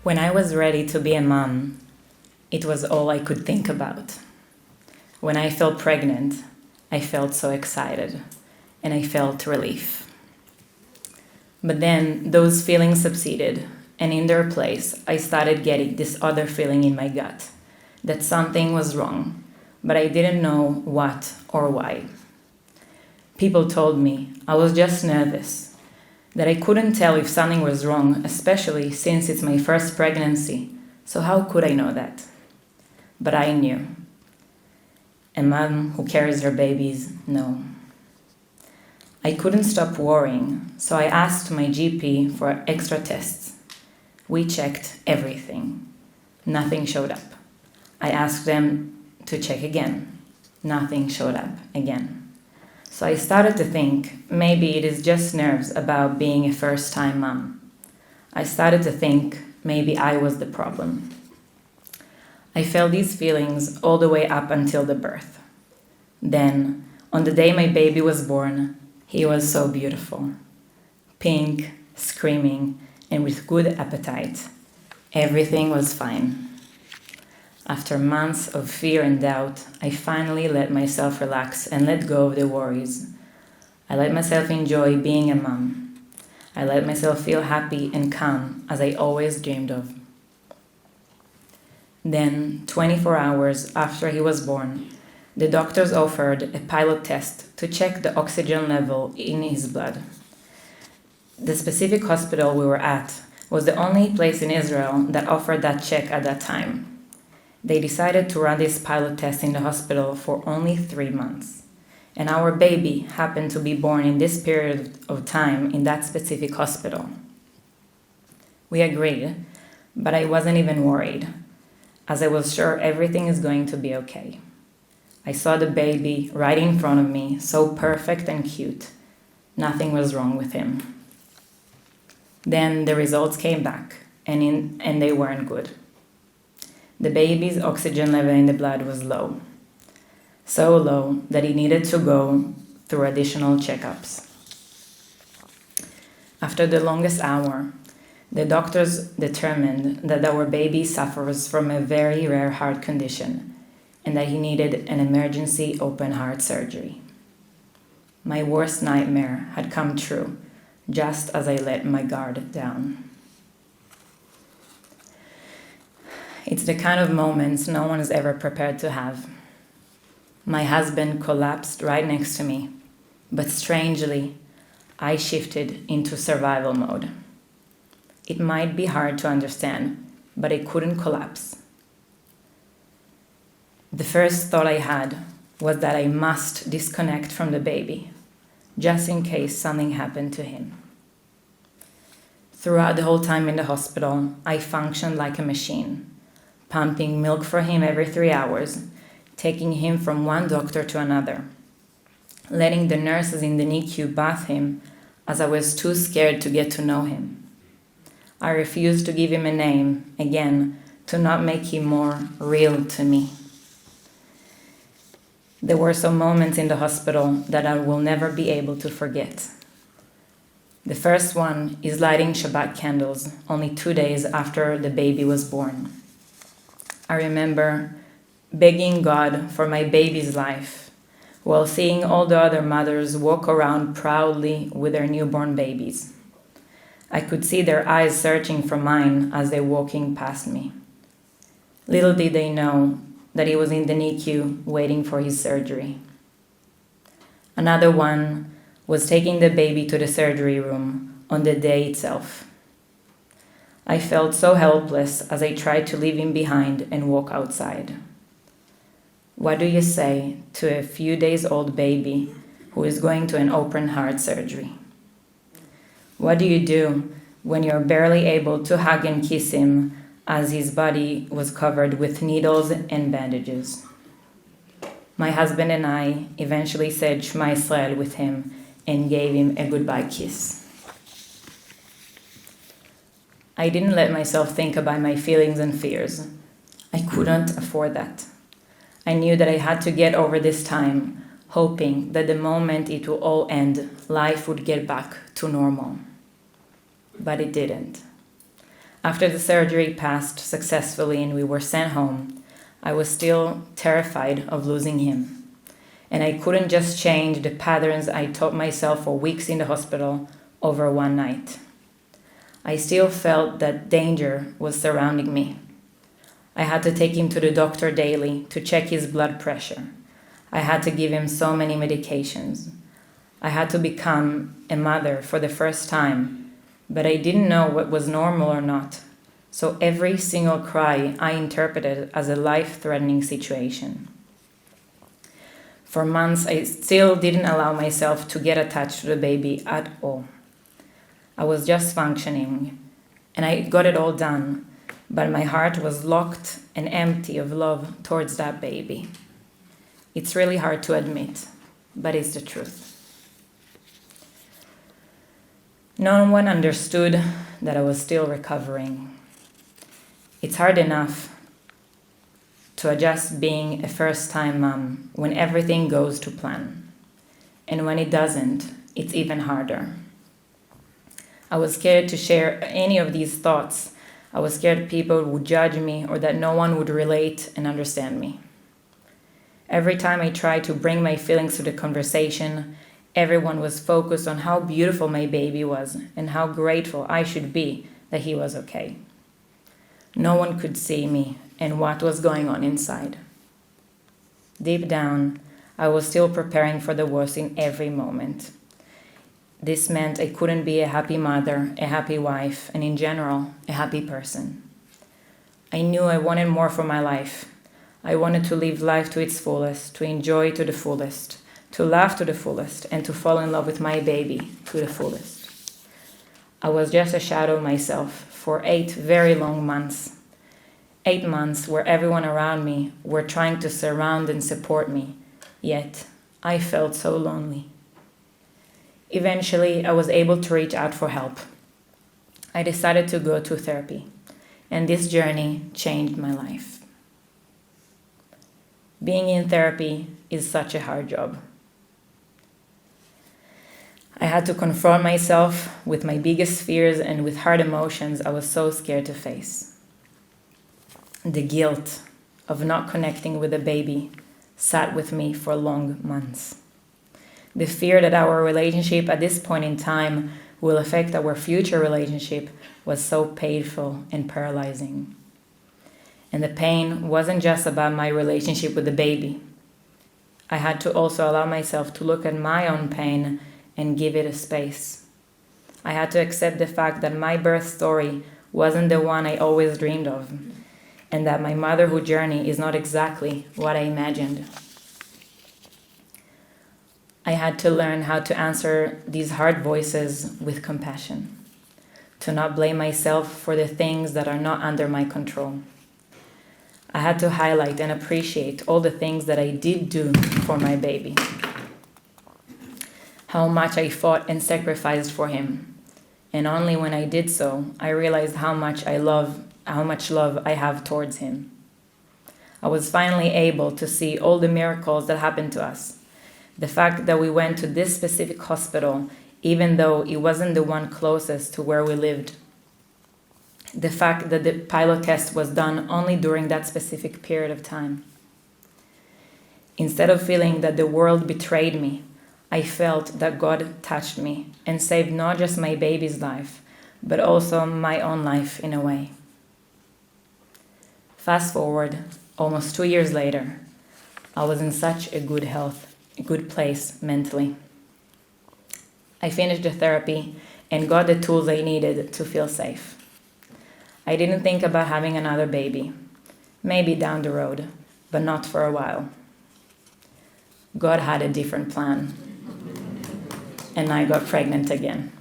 When I was ready to be a mom, it was all I could think about. When I felt pregnant, I felt so excited, and I felt relief. But then those feelings subsided, and in their place, I started getting this other feeling in my gut, that something was wrong, but I didn't know what or why. People told me I was just nervous, that I couldn't tell if something was wrong, especially since it's my first pregnancy, so how could I know that? But I knew. A mom who carries her babies knows. I couldn't stop worrying, so I asked my GP for extra tests. We checked everything. Nothing showed up. I asked them to check again. Nothing showed up again. So I started to think maybe it is just nerves about being a first-time mom. I started to think maybe I was the problem. I felt these feelings all the way up until the birth. Then, on the day my baby was born, he was so beautiful. Pink, screaming, and with good appetite. Everything was fine. After months of fear and doubt, I finally let myself relax and let go of the worries. I let myself enjoy being a mom. I let myself feel happy and calm as I always dreamed of. Then, 24 hours after he was born, the doctors offered a pilot test to check the oxygen level in his blood. The specific hospital we were at was the only place in Israel that offered that check at that time. They decided to run this pilot test in the hospital for only 3 months. And our baby happened to be born in this period of time in that specific hospital. We agreed, but I wasn't even worried, as I was sure everything is going to be okay. I saw the baby right in front of me, so perfect and cute. Nothing was wrong with him. Then the results came back, and they weren't good. The baby's oxygen level in the blood was low. So low that he needed to go through additional checkups. After the longest hour, the doctors determined that our baby suffers from a very rare heart condition and that he needed an emergency open heart surgery. My worst nightmare had come true just as I let my guard down. It's the kind of moments no one is ever prepared to have. My husband collapsed right next to me, but strangely, I shifted into survival mode. It might be hard to understand, but I couldn't collapse. The first thought I had was that I must disconnect from the baby, just in case something happened to him. Throughout the whole time in the hospital, I functioned like a machine, pumping milk for him every 3 hours, taking him from one doctor to another, letting the nurses in the NICU bath him as I was too scared to get to know him. I refused to give him a name, again, to not make him more real to me. There were some moments in the hospital that I will never be able to forget. The first one is lighting Shabbat candles only 2 days after the baby was born. I remember begging God for my baby's life while seeing all the other mothers walk around proudly with their newborn babies. I could see their eyes searching for mine as they were walking past me. Little did they know that he was in the NICU waiting for his surgery. Another one was taking the baby to the surgery room on the day itself. I felt so helpless as I tried to leave him behind and walk outside. What do you say to a few days old baby who is going to an open heart surgery? What do you do when you're barely able to hug and kiss him as his body was covered with needles and bandages? My husband and I eventually said Shema Israel with him and gave him a goodbye kiss. I didn't let myself think about my feelings and fears. I couldn't afford that. I knew that I had to get over this time, hoping that the moment it will all end, life would get back to normal. But it didn't. After the surgery passed successfully and we were sent home, I was still terrified of losing him. And I couldn't just change the patterns I taught myself for weeks in the hospital over one night. I still felt that danger was surrounding me. I had to take him to the doctor daily to check his blood pressure. I had to give him so many medications. I had to become a mother for the first time, but I didn't know what was normal or not. So every single cry I interpreted as a life-threatening situation. For months, I still didn't allow myself to get attached to the baby at all. I was just functioning, and I got it all done, but my heart was locked and empty of love towards that baby. It's really hard to admit, but it's the truth. No one understood that I was still recovering. It's hard enough to adjust being a first-time mom when everything goes to plan. And when it doesn't, it's even harder. I was scared to share any of these thoughts. I was scared people would judge me or that no one would relate and understand me. Every time I tried to bring my feelings to the conversation, everyone was focused on how beautiful my baby was and how grateful I should be that he was okay. No one could see me and what was going on inside. Deep down, I was still preparing for the worst in every moment. This meant I couldn't be a happy mother, a happy wife, and in general, a happy person. I knew I wanted more for my life. I wanted to live life to its fullest, to enjoy to the fullest, to laugh to the fullest, and to fall in love with my baby to the fullest. I was just a shadow of myself for 8 very long months. 8 months where everyone around me were trying to surround and support me, yet I felt so lonely. Eventually, I was able to reach out for help. I decided to go to therapy, and this journey changed my life. Being in therapy is such a hard job. I had to confront myself with my biggest fears and with hard emotions I was so scared to face. The guilt of not connecting with the baby sat with me for long months. The fear that our relationship at this point in time will affect our future relationship was so painful and paralyzing. And the pain wasn't just about my relationship with the baby. I had to also allow myself to look at my own pain and give it a space. I had to accept the fact that my birth story wasn't the one I always dreamed of, and that my motherhood journey is not exactly what I imagined. I had to learn how to answer these hard voices with compassion, to not blame myself for the things that are not under my control. I had to highlight and appreciate all the things that I did do for my baby, how much I fought and sacrificed for him, and only when I did so, I realized how much love I have towards him. I was finally able to see all the miracles that happened to us. The fact that we went to this specific hospital, even though it wasn't the one closest to where we lived. The fact that the pilot test was done only during that specific period of time. Instead of feeling that the world betrayed me, I felt that God touched me and saved not just my baby's life, but also my own life in a way. Fast forward, almost 2 years later, I was in such a good place mentally. I finished the therapy and got the tools I needed to feel safe. I didn't think about having another baby, maybe down the road, but not for a while. God had a different plan, and I got pregnant again.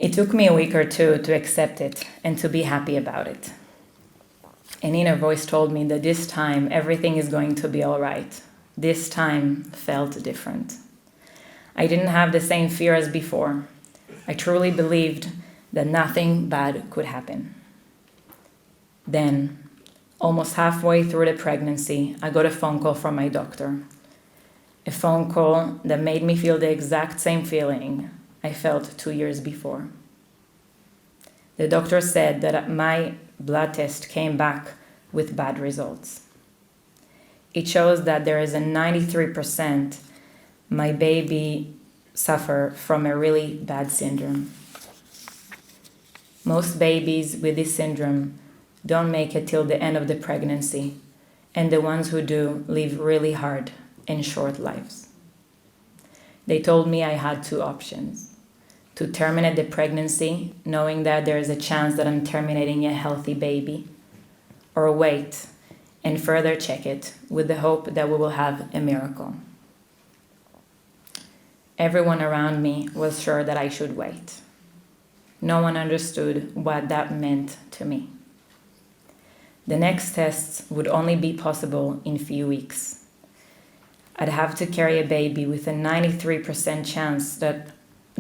It took me a week or two to accept it and to be happy about it. An inner voice told me that this time everything is going to be all right. This time felt different. I didn't have the same fear as before. I truly believed that nothing bad could happen. Then, almost halfway through the pregnancy, I got a phone call from my doctor. A phone call that made me feel the exact same feeling I felt 2 years before. The doctor said that my blood test came back with bad results. It shows that there is a 93% my baby suffer from a really bad syndrome. Most babies with this syndrome don't make it till the end of the pregnancy, and the ones who do live really hard and short lives. They told me I had two options: to terminate the pregnancy, knowing that there is a chance that I'm terminating a healthy baby, or wait and further check it with the hope that we will have a miracle. Everyone around me was sure that I should wait. No one understood what that meant to me. The next tests would only be possible in a few weeks. I'd have to carry a baby with a 93% chance that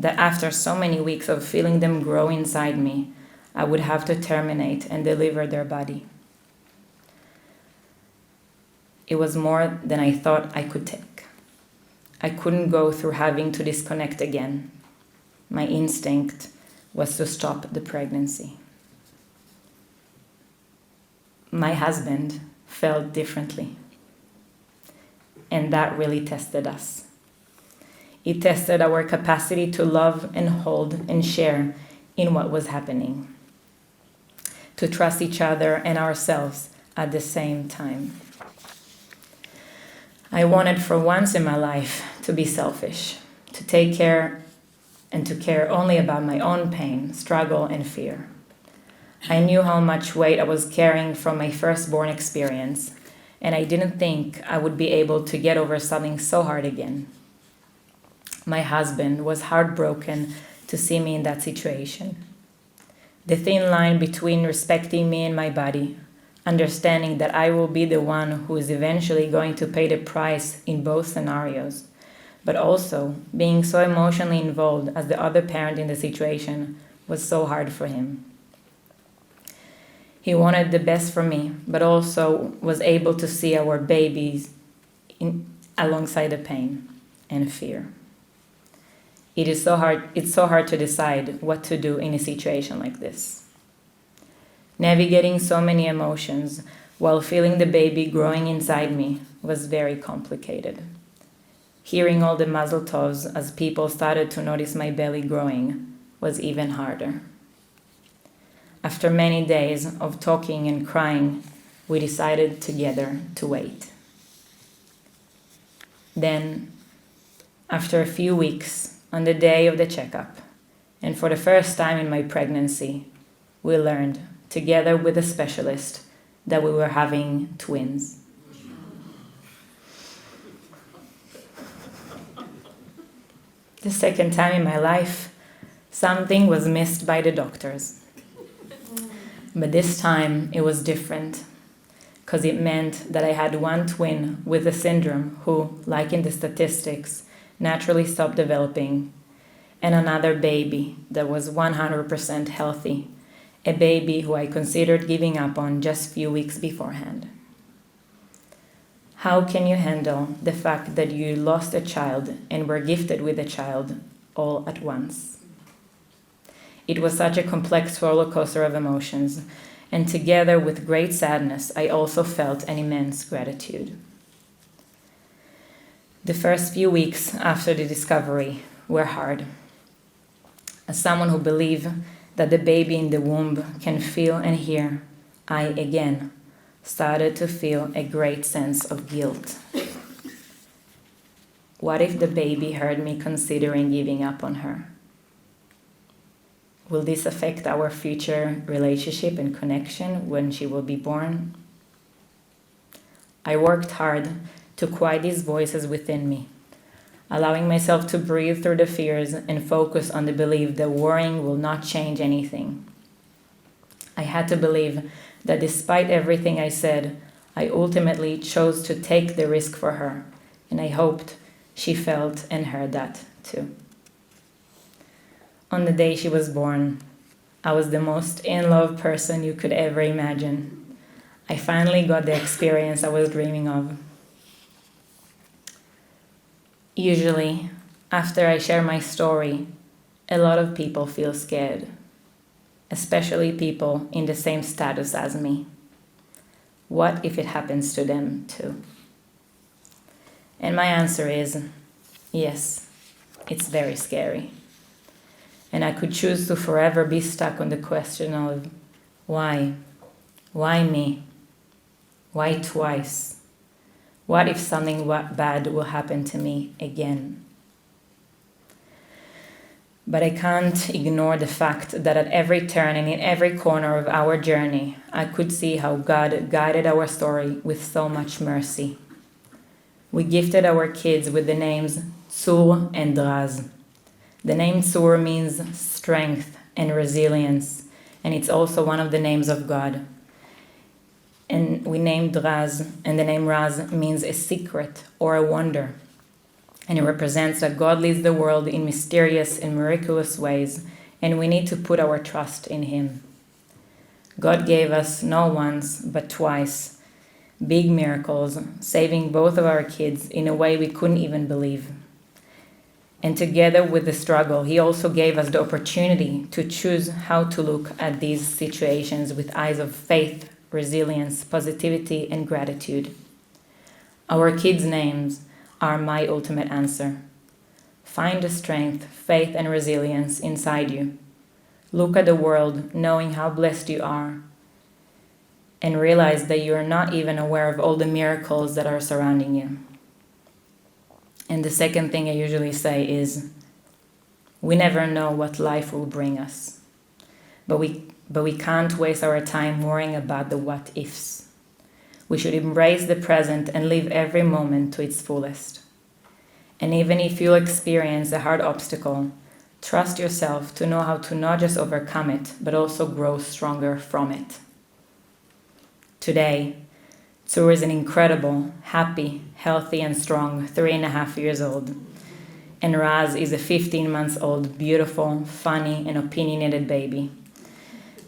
after so many weeks of feeling them grow inside me, I would have to terminate and deliver their body. It was more than I thought I could take. I couldn't go through having to disconnect again. My instinct was to stop the pregnancy. My husband felt differently, and that really tested us. It tested our capacity to love and hold and share in what was happening, to trust each other and ourselves at the same time. I wanted for once in my life to be selfish, to take care and to care only about my own pain, struggle, and fear. I knew how much weight I was carrying from my firstborn experience, and I didn't think I would be able to get over something so hard again. My husband was heartbroken to see me in that situation. The thin line between respecting me and my body, understanding that I will be the one who is eventually going to pay the price in both scenarios, but also being so emotionally involved as the other parent in the situation, was so hard for him. He wanted the best for me, but also was able to see our babies alongside the pain and fear. It's so hard to decide what to do in a situation like this. Navigating so many emotions while feeling the baby growing inside me was very complicated. Hearing all the mazel tovs as people started to notice my belly growing was even harder. After many days of talking and crying, we decided together to wait. Then, after a few weeks, on the day of the checkup, and for the first time in my pregnancy, we learned, together with a specialist, that we were having twins. The second time in my life, something was missed by the doctors. But this time it was different, because it meant that I had one twin with a syndrome who, like in the statistics, naturally stopped developing, and another baby that was 100% healthy, a baby who I considered giving up on just a few weeks beforehand. How can you handle the fact that you lost a child and were gifted with a child all at once? It was such a complex roller coaster of emotions, and together with great sadness, I also felt an immense gratitude. The first few weeks after the discovery were hard. As someone who believes that the baby in the womb can feel and hear, I again started to feel a great sense of guilt. What if the baby heard me considering giving up on her? Will this affect our future relationship and connection when she will be born? I worked hard to quiet these voices within me, allowing myself to breathe through the fears and focus on the belief that worrying will not change anything. I had to believe that despite everything I said, I ultimately chose to take the risk for her, and I hoped she felt and heard that too. On the day she was born, I was the most in-love person you could ever imagine. I finally got the experience I was dreaming of. Usually, after I share my story, a lot of people feel scared. especially people in the same status as me. What if it happens to them too? And my answer is yes, it's very scary. And I could choose to forever be stuck on the question of why? Why me? Why twice? What if something bad will happen to me again? But I can't ignore the fact that at every turn and in every corner of our journey, I could see how God guided our story with so much mercy. We gifted our kids with the names Tzur and Draz. The name Tzur means strength and resilience, and it's also one of the names of God. And we named Draz, and the name Raz means a secret or a wonder. And it represents that God leads the world in mysterious and miraculous ways, and we need to put our trust in Him. God gave us not once, but twice, big miracles, saving both of our kids in a way we couldn't even believe. And together with the struggle, He also gave us the opportunity to choose how to look at these situations with eyes of faith, resilience, positivity, and gratitude. Our kids' names are my ultimate answer. Find the strength, faith, and resilience inside you. Look at the world knowing how blessed you are, and realize that you are not even aware of all the miracles that are surrounding you. And the second thing I usually say is, we never know what life will bring us, but we can't waste our time worrying about the what ifs. We should embrace the present and live every moment to its fullest. And even if you experience a hard obstacle, trust yourself to know how to not just overcome it, but also grow stronger from it. Today, Tzur is an incredible, happy, healthy, and strong 3.5 years old. And Raz is a 15-month-old, beautiful, funny, and opinionated baby.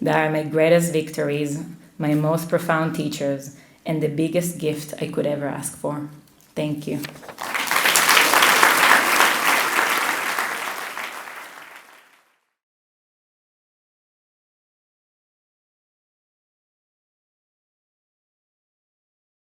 They are my greatest victories, my most profound teachers, and the biggest gift I could ever ask for. Thank you.